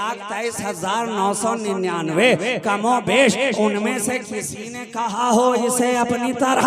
1,23,999 कमो बेश उनमें से किसी ने कहा हो इसे अपनी तरह।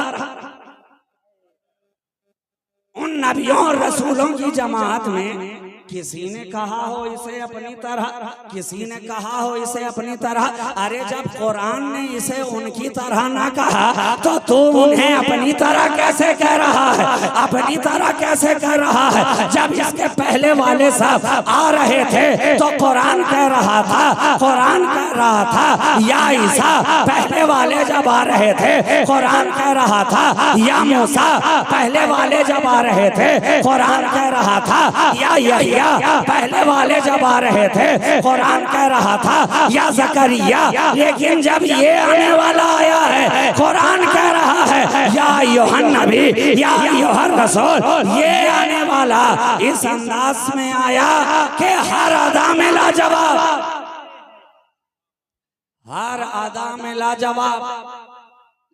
उन नबियों और रसूलों की जमात में किसी ने कहा हो इसे अपनी तरह, किसी ने कहा हो इसे अपनी तरह। अरे जब कुरान ने इसे उनकी तरह ना कहा तो तू उन्हें अपनी तरह कैसे कह रहा है? अपनी तरह कैसे कह रहा है? जब इसके पहले वाले सब आ रहे थे तो कुरान कह रहा था, कुरान कह रहा था या ईसा। पहले वाले जब आ रहे थे कुरान कह रहा था या मूसा। पहले वाले जब आ रहे थे कुरान कह रहा था या यही। पहले वाले जब आ रहे थे कुरान कह रहा था या ज़करिया। लेकिन जब ये आने वाला आया है कुरान कह रहा है या यूहन्ना नबी या यूहन्ना रसूल। ये आने वाला इस अंदाज में आया कि हर अदा में लाजवाब, हर अदा में लाजवाब।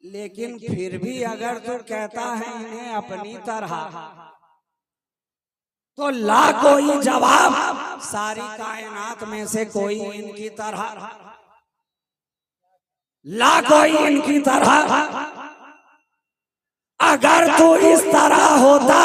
लेकिन फिर भी अगर तू कहता है इन्हें अपनी तरह तो ला कोई जवाब। सारी कायनात में से कोई इनकी तरह, ला कोई इनकी तरह। अगर तू इस तरह होता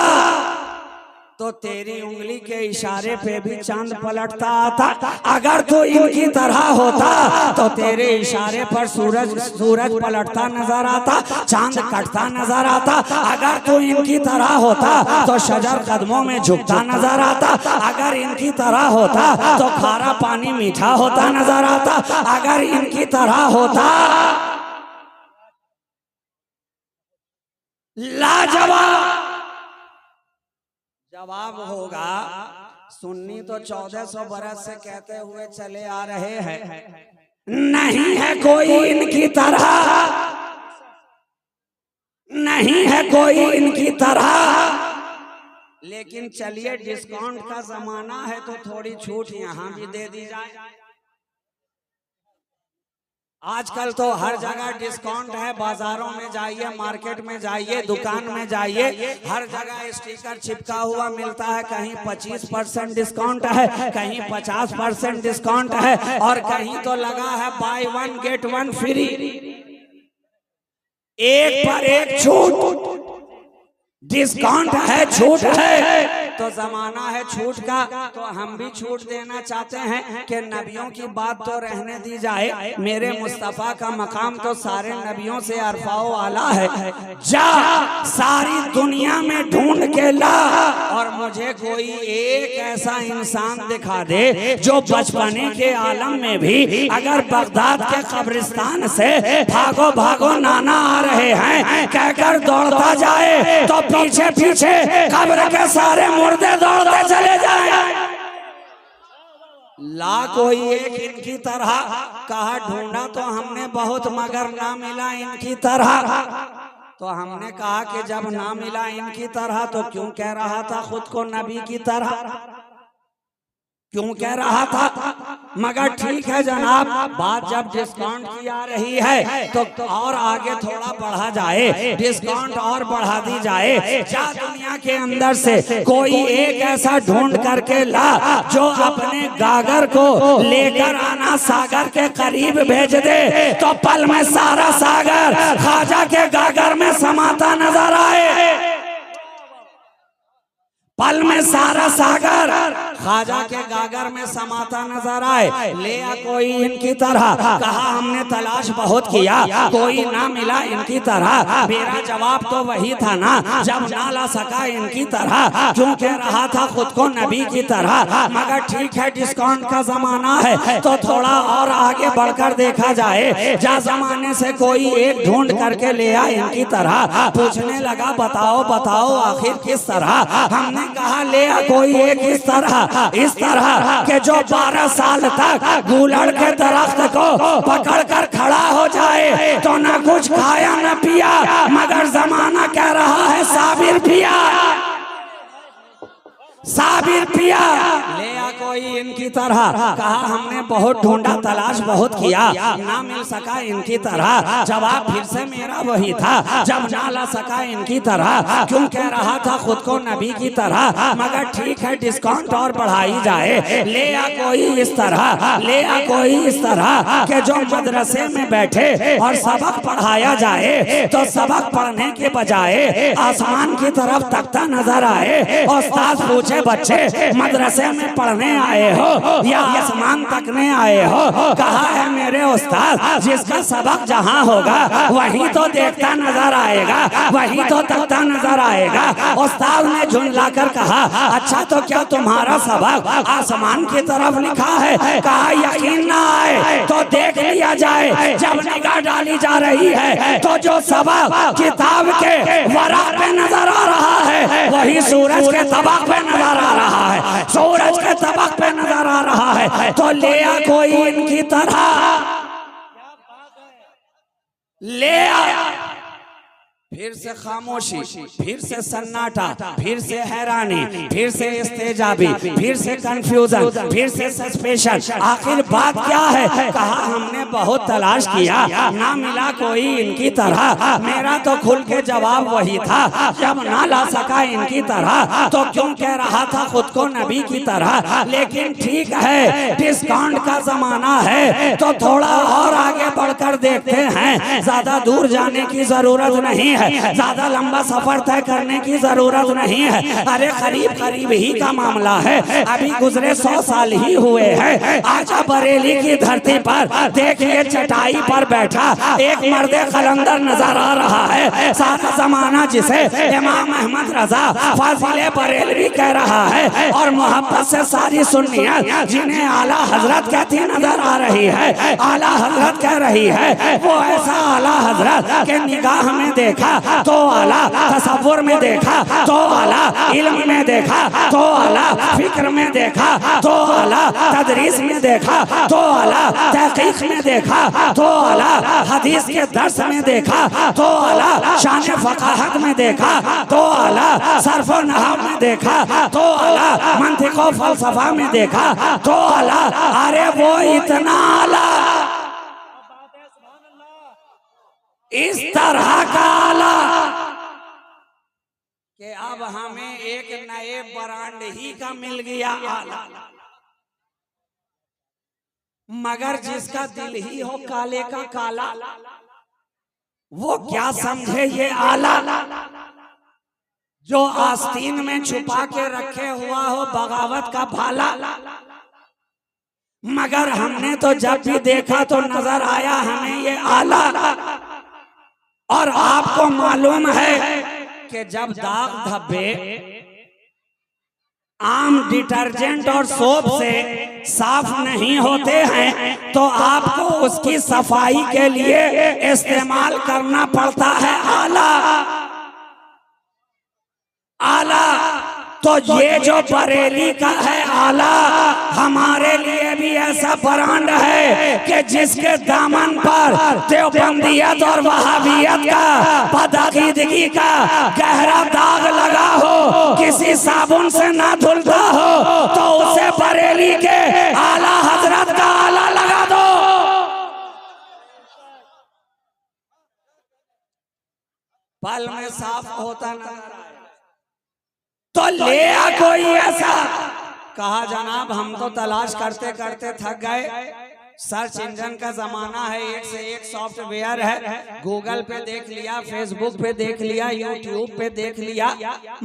तो तेरी उंगली के इशारे पे भी चांद पलटता आता। अगर तू इनकी तरह होता तो तेरे इशारे पर सूरज पलटता नजर आता, चांद कटता नजर आता। अगर तू इनकी तरह होता तो शजर कदमों में झुकता नजर आता। अगर इनकी तरह होता तो खारा पानी मीठा होता नजर आता। अगर इनकी तरह होता लाजवाब जवाब होगा। सुन्नी तो 1400 बरस से कहते हुए चले आ रहे हैं नहीं है कोई इनकी तरह, नहीं है कोई इनकी तरह। लेकिन चलिए डिस्काउंट का जमाना है तो थोड़ी छूट यहाँ भी दे दी जाए। आजकल तो हर जगह डिस्काउंट है। बाजारों में जाइए, मार्केट में जाइए, दुकान में जाइए, हर जगह स्टिकर चिपका हुआ मिलता है। कहीं 25% डिस्काउंट है, कहीं 50% डिस्काउंट है और कहीं तो लगा है बाय 1 गेट 1 फ्री, एक पर एक छूट। डिस्काउंट है, छूट है तो जमाना है छूट का। तो हम भी छूट देना चाहते हैं कि नबियों की बात तो रहने दी जाए। मेरे मुस्तफा का मकाम तो सारे नबियों से अरफाओ आला है। जा सारी दुनिया में ढूंढ के ला और मुझे कोई एक ऐसा इंसान दिखा दे जो बचपने के आलम में भी अगर बगदाद के कब्रिस्तान से भागो भागो नाना आ रहे हैं कहकर दौड़ता जाए तो पीछे पीछे कब्र के सारे मुर्दे दौड़ते चले जाएं। ला कोई एक इनकी तरह। कहा ढूंढा तो हमने बहुत मगर ना मिला इनकी तरह। तो हमने कहा कि जब ना मिला इनकी तरह तो क्यों कह रहा था खुद को नबी की तरह? क्यों कह रहा था? मगर ठीक है जनाब, बात जब डिस्काउंट की आ रही है तो और आगे थोड़ा बढ़ा जाए, डिस्काउंट और बढ़ा दी जाए। जा दुनिया के अंदर से कोई एक ऐसा ढूंढ करके ला जो अपने गागर को लेकर आना सागर के करीब भेज दे तो पल में सारा सागर ख्वाजा के गागर में समाता नजर आए। पल में सारा सागर ख्वाजा के गागर में समाता नजर आए। ले आ कोई इनकी तरह। कहा हमने तलाश बहुत किया, कोई ना मिला इनकी तरह। मेरा जवाब तो वही था ना, जब ना ला सका इनकी तरह क्यों कह रहा था खुद को नबी की तरह। मगर ठीक है डिस्काउंट का जमाना है तो थोड़ा और आगे बढ़कर देखा जाए। जा जमाने से कोई एक ढूंढ करके ले आ इनकी तरह। पूछने लगा बताओ बताओ आखिर किस तरह? हमने कहा ले आ कोई एक इस तरह के जो 12 साल तक गूलड़ के दरख्त को पकड़कर खड़ा हो जाए तो न कुछ खाया न पिया, मगर जमाना कह रहा है साबिर पिया। साबिर पिया ले आ कोई इनकी तरह। कहा हमने बहुत ढूंढा, तलाश बहुत किया, ना मिल सका इनकी तरह। जवाब फिर से मेरा वही था, जब ना ला सका इनकी तरह। क्यों कह रहा था खुद को नबी की तरह, मगर ठीक है डिस्काउंट और बढ़ाई जाए। ले आ कोई इस तरह, ले आ कोई इस तरह के जो मदरसे में बैठे और सबक पढ़ाया जाए तो सबक पढ़ने के बजाय आसमान की तरफ तकता नजर आए। उस्ताद पूछे बच्चे मदरसे में पढ़ने आए हो या आसमान तकने आए हो? कहा है मेरे उस्ताद जिसका सबक जहाँ होगा वहीं तो देखता नजर आएगा, वहीं तो तकता नजर आएगा। उस्ताद ने झुंझलाकर कहा अच्छा तो क्या तुम्हारा सबक आसमान की तरफ लिखा है? कहा यकीन ना आए तो देख लिया जाए। जब निगाह डाली जा रही है तो जो सबक किताब के वरक पे नजर आ रहा है वही सूरज के तबक पे नजर आ रहा है, सूरज के तबक पे नजर आ रहा है। तो ले आ कोई इनकी तरह, ले आया। फिर से खामोशी, फिर से सन्नाटा, फिर से हैरानी, फिर से इस्तेजाबी, फिर से कंफ्यूजन, फिर से सस्पेशन। आखिर बात क्या है? कहा हमने बहुत तलाश किया, ना मिला कोई इनकी तरह। मेरा तो खुल के जवाब वही था, जब ना ला सका इनकी तरह तो क्यों कह रहा था खुद को नबी की तरह। लेकिन ठीक है डिस्काउंट का जमाना है तो थोड़ा और आगे बढ़कर देखते हैं। ज्यादा दूर जाने की जरूरत नहीं है, ज्यादा लंबा सफर तय करने की जरूरत नहीं है। अरे करीब करीब ही का मामला है, अभी गुजरे 100 साल ही हुए हैं। आजा बरेली की धरती पर देखिए चटाई पर बैठा एक मर्दे कलंदर नजर आ रहा है। सारा जमाना जिसे इमाम अहमद रजा फाजिले बरेलवी कह रहा है और मोहब्बत से सारी सुन्नियत जिन्हें आला हजरत कहती नजर आ रही है, आला हजरत कह रही है। वो ऐसा आला हजरत के निगाह में देखा तो आला, तसव्वुर में देखा तो आला, इल्म में देखा तो आला, फिक्र में देखा तो आला, तदरीस में देखा तो आला, तहकीक में देखा तो आला, हदीस के दर्स में देखा तो आला, शान फकाहत में देखा तो आला, सर्फ व नहव में देखा तो आला, मंतिक व फलसफा में देखा तो आला। अरे वो इतना आला, इस तरह का आला कि अब हमें एक नए ब्रांड ही का मिल गया आला। मगर जिसका दिल ही हो काले का काला, वो क्या समझे ये आला। जो आस्तीन में छुपा के रखे हुआ हो बगावत का भाला। मगर हमने तो जब भी देखा तो नजर आया हमें ये आला। और आपको मालूम है कि जब दाग धब्बे आम डिटर्जेंट और सोप से साफ नहीं होते हैं तो आपको उसकी सफाई के लिए इस्तेमाल करना पड़ता है आला। आला तो ये जो बरेली का है आला, हमारे लिए भी ऐसा ब्रांड है कि जिसके दामन पर देवबंदियत और वहाबियत का बदअकीदगी का गहरा दाग लगा हो, किसी साबुन से ना धुलता हो तो उसे बरेली के आला हजरत का आला लगा दो। पल में साफ होता नजर आए तो ले आ कोई ऐसा। कहा जनाब हम तो तलाश करते करते थक गए, सर्च इंजन का जमाना है, एक से एक सॉफ्टवेयर है, गूगल पे देख लिया, फेसबुक पे देख लिया, यूट्यूब पे देख लिया,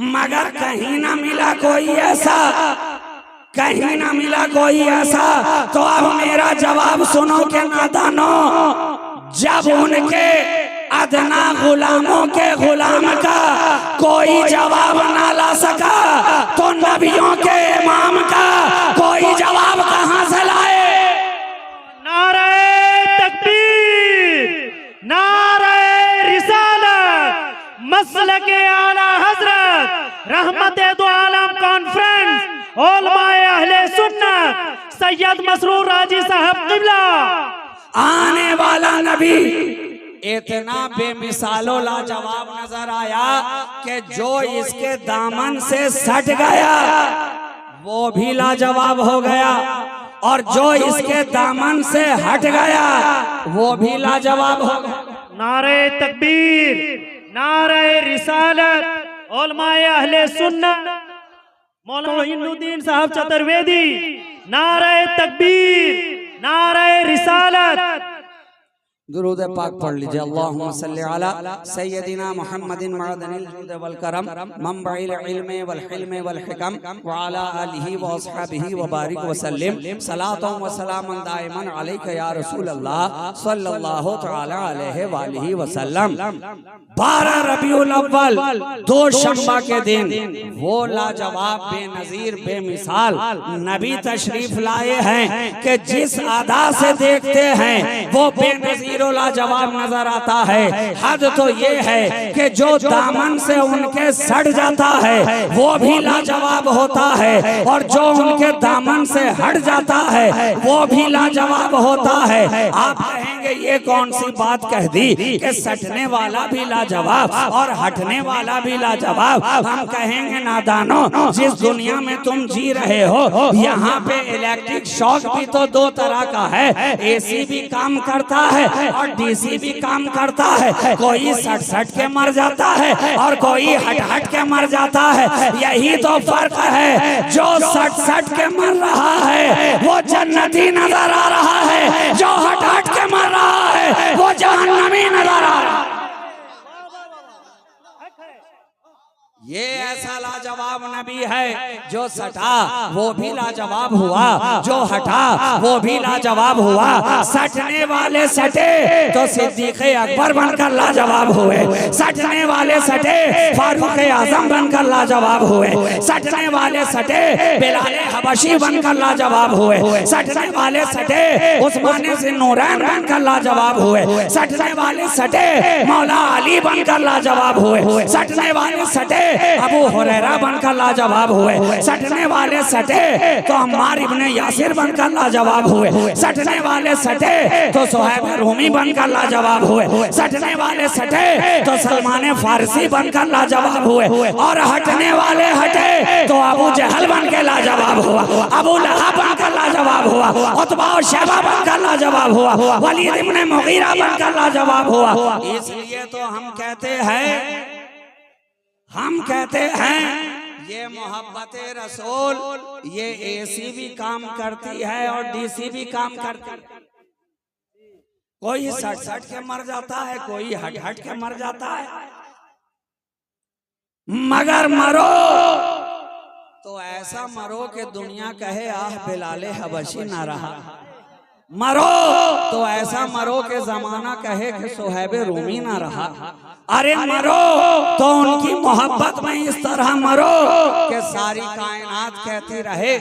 मगर कहीं ना मिला कोई ऐसा, कहीं ना मिला कोई ऐसा। तो अब मेरा जवाब सुनो के नादानो, जब उनके अदना गुलामों के गुलाम का कोई जवाब ना ला सका तो नबियों के इमाम का कोई जवाब कहां से लाए। नारे तकबीर, नारे रिसालत, मसलके आला हजरत, रहमते दो आलम कॉन्फ्रेंस, उलमाए अहले सुन्नत सैयद मसरूर राजी साहब किबला। आने वाला नबी इतना बेमिसालो लाजवाब नजर आया कि जो इसके दामन से सट गया वो भी लाजवाब हो गया, और जो इसके दामन से हट गया वो भी लाजवाब हो गया। नारे तकबीर, नारे रिसालत, उलमाए अहले सुन्नत, मौलाना मोइनुद्दीन साहब चतुर्वेदी, नारे तकबीर, नारे रिसालत। दुरूद पाक पढ़ लीजिए। अल्लाहुम्मा सल्ली अला सय्यदिना मुहम्मदिन मअदनिल जुद वल करम मंबइल इल्म वल हिल्म वल हिकम व अला आलिहि व अस्हाबिहि व बारिक व सल्लिम सलातु व सलामन दाइमन अलैका या रसूल अल्लाह सल्लल्लाहु तआला अलैहि व आलिहि व सल्लम। 12 रबीउल अव्वल दोशंबा के दिन वो लाजवाब, बेनजीर, बेमिसाल नबी तशरीफ लाए हैं कि जिस अदा से देखते हैं वो बेनजीर लाजवाब नजर आता है। हद तो ये है कि जो दामन से उनके सड़ जाता है वो भी लाजवाब होता है, और जो उनके दामन से हट जाता है वो भी लाजवाब होता है। आप कहेंगे ये कौन सी बात कह दी कि सटने वाला भी लाजवाब और हटने वाला भी लाजवाब। हम कहेंगे नादानो, जिस दुनिया में तुम जी रहे हो यहाँ पे इलेक्ट्रिक शॉक भी तो 2 तरह का है। एसी भी काम करता है और डीसी भी काम करता है। कोई सट के मर जाता है और कोई हट के मर जाता है। यही तो फर्क है। जो सट के मर रहा है वो जन्नती नजर आ रहा है, जो हट के मर रहा है वो जहन्नमी नजर आ रहा है। ये ऐसा लाजवाब नबी है, जो सटा वो भी लाजवाब हुआ, जो हटा वो भी लाजवाब हुआ। सटने वाले सटे तो सिद्दीक़ अकबर बनकर लाजवाब हुए, सटने वाले सटे फारूक आजम बनकर लाजवाब हुए, सटने वाले सटे बिलाल हबशी बनकर लाजवाब हुए, सटने वाले सटे उस्मान ज़ुन्नूरैन बनकर लाजवाब हुए, सटने वाले सटे मौला अली बनकर लाजवाब हुए, सटने वाले सटे अबू हुरैरा बनकर लाजवाब हुए, सटने वाले सटे तो अम्मार इब्ने यासिर बनकर लाजवाब हुए, सटने वाले सटे तो सुहैब रूमी बनकर लाजवाब हुए, सटने वाले सटे तो सलमान फारसी बनकर लाजवाब हुए, और हटने वाले हटे तो अबू जहल बनकर लाजवाब हुआ, अबू लहब बनकर लाजवाब हुआ, उतबा और शैबा बनकर लाजवाब हुआ, वलीद इब्ने मुगीरा बनकर लाजवाब हुआ। इसलिए तो हम कहते हैं ये मोहब्बत रसूल, ये एसी भी काम करती है और डीसी भी काम करती है। कोई सट के मर जाता है, कोई हट के मर जाता है, मगर मरो तो ऐसा मरो कि दुनिया कहे आह बिलाल हबशी ना रहा। मरो तो ऐसा मरो के जमाना कहे कि सुहैब रूमी ना रहा। अरे मरो तो उनकी मोहब्बत में इस तरह मरो कि सारी कायनात कहती रहे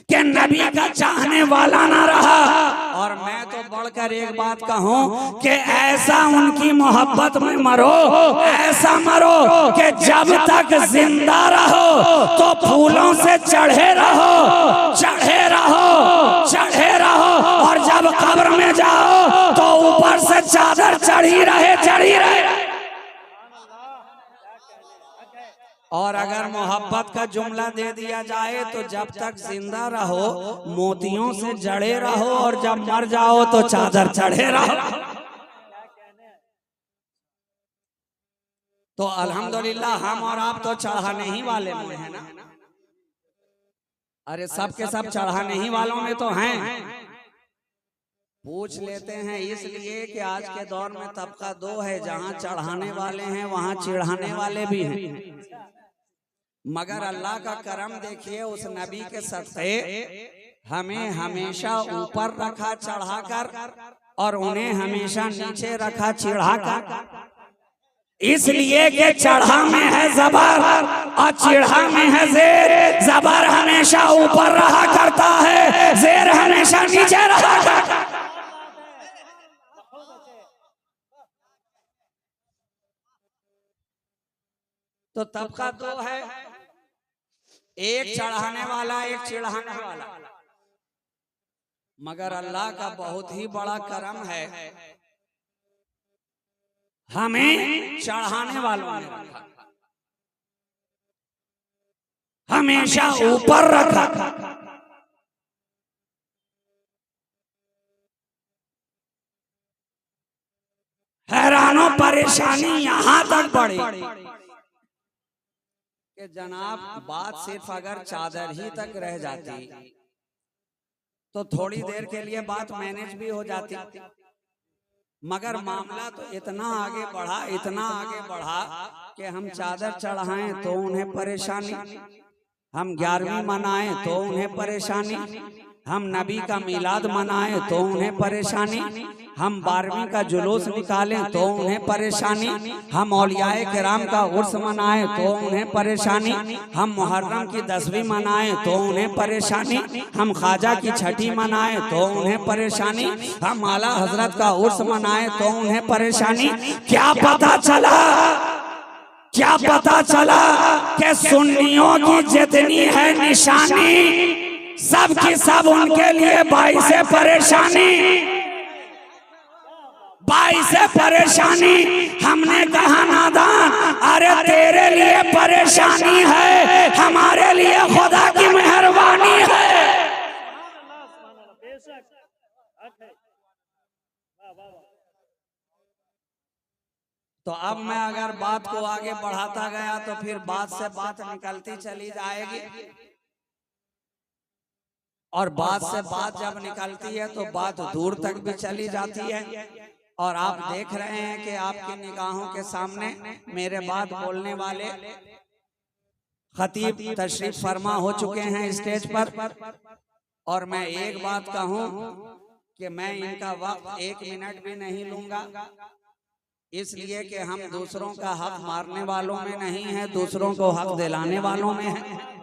कि नबी का चाहने वाला ना रहा। और मैं तो बढ़कर एक बात कहूं कि ऐसा उनकी मोहब्बत में मरो, ऐसा मरो कि जब तक जिंदा रहो तो फूलों से चढ़े रहो, चढ़े रहो, चढ़े रहो, और जब कब्र में जाओ तो ऊपर से चादर चढ़ी रहे, चढ़ी रहे। और अगर मोहब्बत का जुमला दे दिया जाए तो जब तक जिंदा रहो मोतियों से जड़े रहो, और जब मर जाओ तो चादर चढ़े रहो। तो अल्हम्दुलिल्लाह हम और आप तो चढ़ाने ही वाले में है ना। अरे सब के सब चढ़ाने ही वालों में तो हैं। पूछ लेते हैं इसलिए कि आज के दौर में तबका 2 है, जहां चढ़ाने वाले हैं वहां चिढ़ाने वाले भी हैं। मगर अल्लाह का करम देखिए, उस नबी के सदक़े हमें हमेशा ऊपर रखा चढ़ाकर, और उन्हें हमेशा नीचे रखा चिढ़ाकर। इसलिए कि चढ़ा में है जबर और चिढ़ा में है जेर। जबर हमेशा ऊपर रहा करता है, जेर हमेशा नीचे रहा करता है। तो तबका 2 है, एक चढ़ाने वाला, एक चिढ़ाने वाला। मगर अल्लाह का बहुत ही बड़ा करम है, हमें चढ़ाने वालों ने रखा, हमेशा ऊपर रखा। हैरानों परेशानी यहां तक बढ़ी कि जनाब बात सिर्फ अगर चादर ही तक रह जाती तो थोड़ी देर के लिए बात मैनेज भी हो जाती, मगर मामला तो इतना आगे बढ़ा, इतना आगे बढ़ा कि हम चादर चढ़ाएं तो उन्हें परेशानी, हम 11वीं मनाएं तो उन्हें परेशानी, हम नबी का मिलाद मनाएं तो उन्हें परेशानी, हम 12वीं का जुलूस निकालें तो उन्हें परेशानी, हम औलियाए किराम का उर्स मनाएं तो उन्हें परेशानी, हम मुहर्रम की 10वीं मनाएं तो उन्हें परेशानी, हम ख्वाजा की 6ठी मनाएं तो उन्हें परेशानी, हम आला हजरत का उर्स मनाएं तो उन्हें परेशानी। क्या पता चला, क्या पता चला कि सुन्नियों की जितनी है निशानी सब की सब उनके लिए बाइस परेशानी, बाइस परेशानी। हमने कहा नादान, अरे तेरे लिए परेशानी है, हमारे लिए खुदा की मेहरबानी है। तो अब मैं अगर बात को आगे बढ़ाता गया तो फिर बात से बात निकलती चली जाएगी, और बात से बात जब निकलती है तो बात दूर तक भी चली जाती है। और आप देख रहे हैं कि आपकी निगाहों के सामने मेरे बाद बोलने वाले खतीब तशरीफ फरमा हो चुके हैं स्टेज पर। और मैं एक बात कहूं कि मैं इनका वक्त 1 मिनट भी नहीं लूंगा, इसलिए कि हम दूसरों का हक मारने वालों में नहीं है, दूसरों को हक दिलाने वालों में है।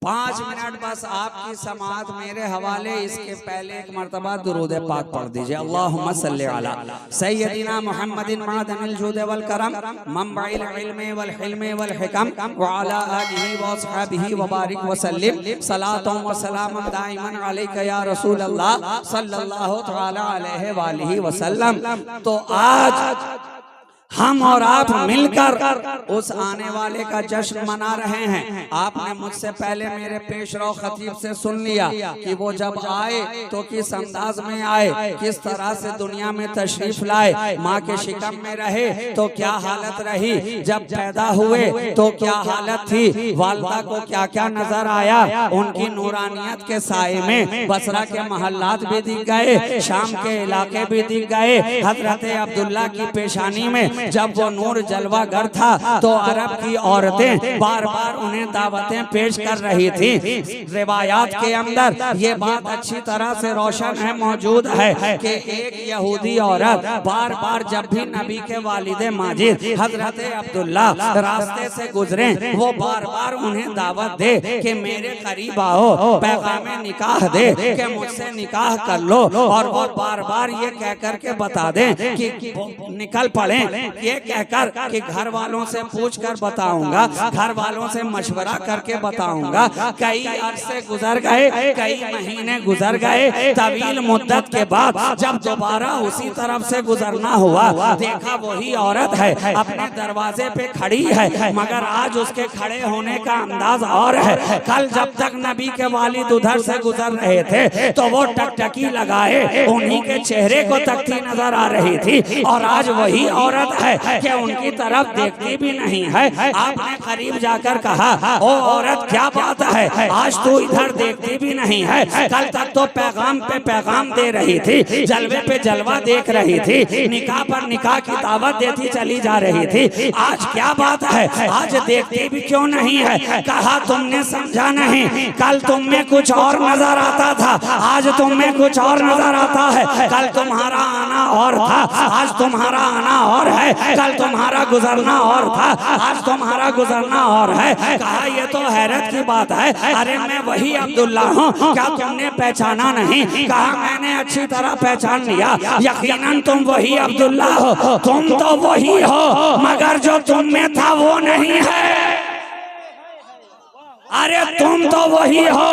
5 मिनट बस आपकी समाअत मेरे हवाले। इसके पहले एक मर्तबा दुरूद पाक पढ़ दीजिए। अल्लाहुम्मा सल्ली अला सय्यदिना मुहम्मदिन मादनिल जुद वल करम मंबइल इल्म वल हिल्म वल हिकम व अला आलिहि व अस्हाबिहि व बारिक व सल्लिम सलातु व सलाम दाइमन अलैका या रसूल अल्लाह सल्लल्लाहु तआला अलैहि व आलिहि व सल्लम। तो आज हम और आप मिलकर उस आने वाले का जश्न मना रहे हैं। आपने मुझसे पहले मेरे पेशरो खतीब से सुन लिया कि वो जब आए तो किस अंदाज में आए, किस तरह से दुनिया में तशरीफ लाए, माँ के शिकम में रहे तो क्या हालत रही, जब पैदा हुए तो क्या हालत थी, वालदा को क्या क्या नजर आया, उनकी नूरानियत के साए में बसरा के महल्लात भी दिख गए, शाम के इलाके भी दिख गए। हजरत अब्दुल्ला की पेशानी में जब वो नूर जलवा गर था तो अरब की औरतें बार बार उन्हें दावतें पेश कर रही थी। रिवायात के अंदर ये बात अच्छी तरह से रोशन है, मौजूद है कि एक यहूदी औरत बार बार जब भी नबी के वालिद माजिद हजरत अब्दुल्ला रास्ते से गुजरे वो बार बार उन्हें दावत दे कि मेरे करीब आओ, पैगाम निकाह दे कि मुझसे निकाह कर लो। और वो बार बार ये कह कर के बता दें कि निकल पड़े, ये कहकर कि घर वालों से पूछ कर बताऊंगा, घर वालों से मशवरा करके बताऊंगा। कई अरसे गुजर गए, कई महीने गुजर गए। तवील मुद्दत के बाद जब दोबारा उसी तरफ से गुजरना हुआ, देखा वही औरत है, अपने दरवाजे पे खड़ी है, मगर आज उसके खड़े होने का अंदाज और है। कल जब तक नबी के वालिद उधर से गुजर रहे थे तो वो टकटकी लगाए उन्हीं के चेहरे को तकती नजर आ रही थी, और आज वही औरत है कि उनकी तरफ देखती भी नहीं है। आपने करीब जाकर कहा, ओ औरत क्या बात है, आज तू इधर देखती भी नहीं है, कल तक तो पैगाम पे पैगाम दे रही थी, जलवे पे जलवा देख रही थी, निकाह पर निकाह की दावत देती चली जा रही थी, आज क्या बात है, आज देखती भी क्यों नहीं है। कहा तुमने समझा नहीं, कल तुम में कुछ और नजर आता था, आज तुम में कुछ और नजर आता है। कल तुम्हारा आना और था, आज तुम्हारा आना और है, कल तुम्हारा गुजरना और था, आज तुम्हारा गुजरना और है। कहा ये तो हैरत की बात है, अरे मैं वही अब्दुल्ला हूँ, क्या तुमने पहचाना नहीं। कहा मैंने अच्छी तरह पहचान लिया, यकीनन तुम वही अब्दुल्ला हो, तुम तो वही हो, मगर जो तुम में था वो नहीं है। अरे तुम तो वही हो,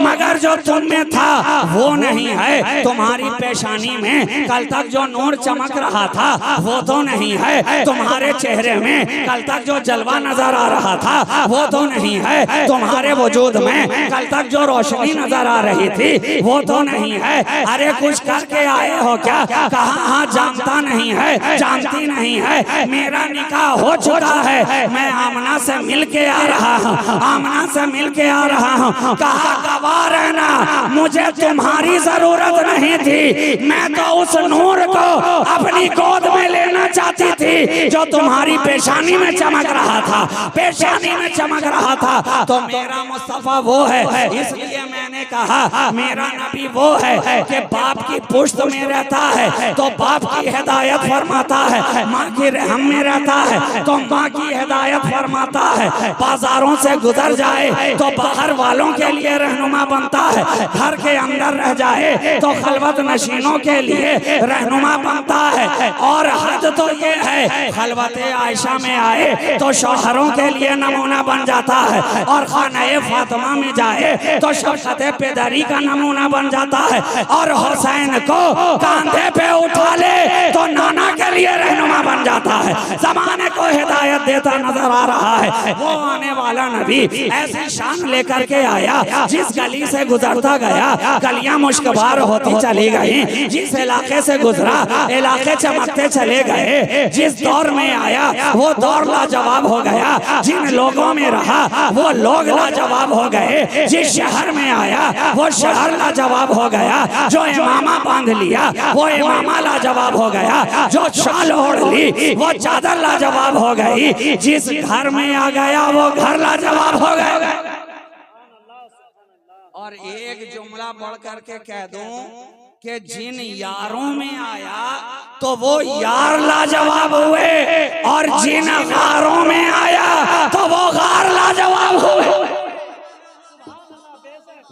मगर जो तुम में था वो नहीं है, तुम्हारी पेशानी में कल तक जो नूर चमक रहा था वो तो नहीं है, तुम्हारे चेहरे में कल तक जो जलवा नजर आ रहा था वो तो नहीं है, तुम्हारे वजूद में कल तक जो रोशनी नजर आ रही थी वो तो नहीं है। अरे कुछ करके आए हो क्या? कहा हाँ जानता नहीं है, जानती नहीं है, मेरा निकाह हो चुका है, मैं आमना से मिल के आ रहा हूँ, आमना से मिल के आ रहा हूँ। कहा गवाह रहना, मुझे तुम्हारी जरूरत नहीं थी, मैं तो उस नूर को अपनी गोद में लेना चाहती थी जो तुम्हारी पेशानी में चमक रहा था, पेशानी में चमक रहा था। तो मेरा मुस्तफा वो है, इसलिए मैंने कहा मेरा नबी वो है कि बाप की पुश्त में रहता है तो बाप की हिदायत फरमाता है, माँ की रहम में रहता है तो माँ की हिदायत फरमाता है, बाजारों से गुजर जाए तो बाहर वालों के लिए रहनुमा बनता है, घर के अंदर रह जाए तो खलवत नशीनों के लिए रहनुमा बनता है। और हद तो ये है, खलवत आयशा में आए तो शौहरों के लिए नमूना बन जाता है, और खाने फातिमा में जाए तो शफकत पेदरी का नमूना बन जाता है, और हुसैन को कांधे पे उठा ले तो नाना के लिए रहनुमा बन जाता है, जमाने को हिदायत देता नजर आ रहा है। वो आने वाला नबी ऐसी शान लेकर के आया, जिस गली से गुजरता गया गलियां मुश्कबार होती चली गई, जिस इलाके से गुजरा इलाके चमकते चले गए, जिस दौर में आया वो दौर लाजवाब हो गया, जिन लोगों में रहा वो लोग लाजवाब हो गए, जिस शहर में आया वो शहर लाजवाब हो गया, जो इमामा बांध लिया वो इमामा लाजवाब हो गया, जो शाल ओढ़ ली वो चादर लाजवाब हो गई, जिस घर में आ गया वो घर लाजवाब हो गया। और एक जुमला बढ़ करके कह दूं कि जिन यारों में आया तो वो यार लाजवाब हुए, और जिन गारों में आया तो वो गार लाजवाब हुए।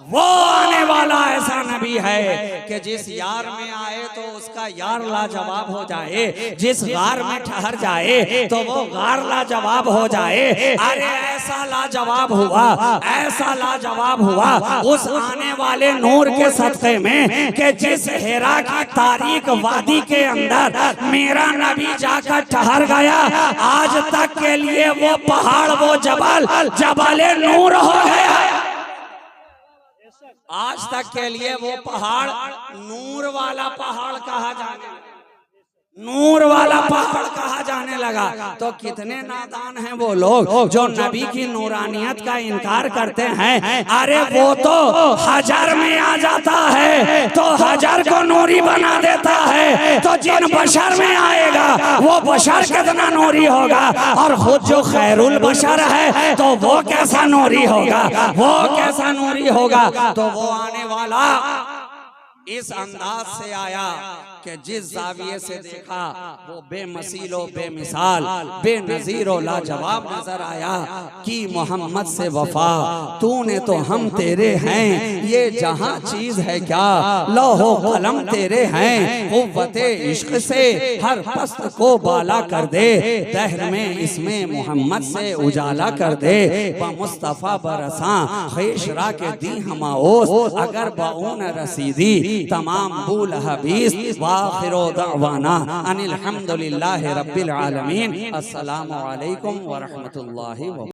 वो आने वाला ऐसा नबी है कि जिस यार में आए तो उसका यार लाजवाब हो जाए, जिस गार में ठहर जाए तो वो गार लाजवाब हो जाए। अरे ऐसा लाजवाब हुआ, ऐसा लाजवाब हुआ उस आने वाले नूर के सदक़े में कि जिस हेरा की तारीक वादी के अंदर मेरा नबी जाकर ठहर गया, आज तक के लिए वो पहाड़, वो जबल जबले नूर हो गया। आज तक के लिए वो पहाड़ नूर वाला पहाड़ कहा जाने, नूर वाला पहाड़ कहा जाने लगा। तो कितने नादान हैं वो लोग जो नबी की नूरानियत का इनकार करते हैं। अरे वो तो हजर में आ जाता है तो हजर को नूरी बना देता है, तो जिन बशर में आएगा वो बशर कितना नूरी होगा, और खुद जो खैरुल बशर है तो वो कैसा नूरी होगा, वो कैसा नूरी होगा। तो वो आने वाला इस अंदाज से आया कि जिस जाविये से देखा वो बेमसीलो बेमिसाल बेनजीरो लाजवाब नजर आया कि मोहम्मद से वफा तूने तो हम तेरे हैं, ये जहां चीज है क्या लौहो कलम तेरे हैं, कुव्वते इश्क से हर पस्त को बाला कर दे, दहर में इसमें मोहम्मद से उजाला कर दे, मुस्तफा बरसा खेशरा के दी हमाओस, अगर बाऊन रसीदी तमाम बूल हबीस, वाखिरो दअवाना अनिल हम्दुलिल्लाहि रब्बिल आलमीन। अस्सलामु अलैकुम व रहमतुल्लाहि व